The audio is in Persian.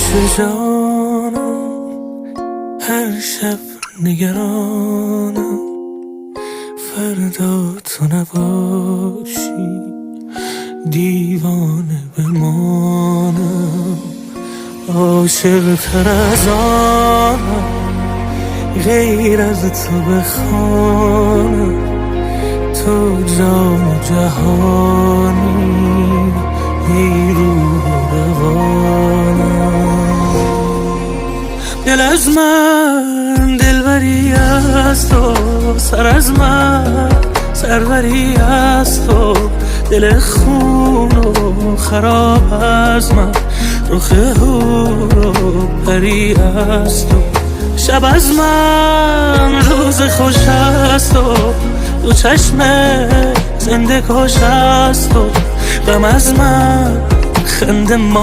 جانم هر شب نگرانم فردا تو نباشی دیوانه بمانم عاشق تر از آنم غیر از تو بخوانم تو جان جهانی ای روح روانم دل از من دلبری از تو سر از من سروری از تو دل خون و خراب از من رخ هور و پری از تو شب از من روز خوش از تو دو چشم زنده کش از تو غم از من خنده ما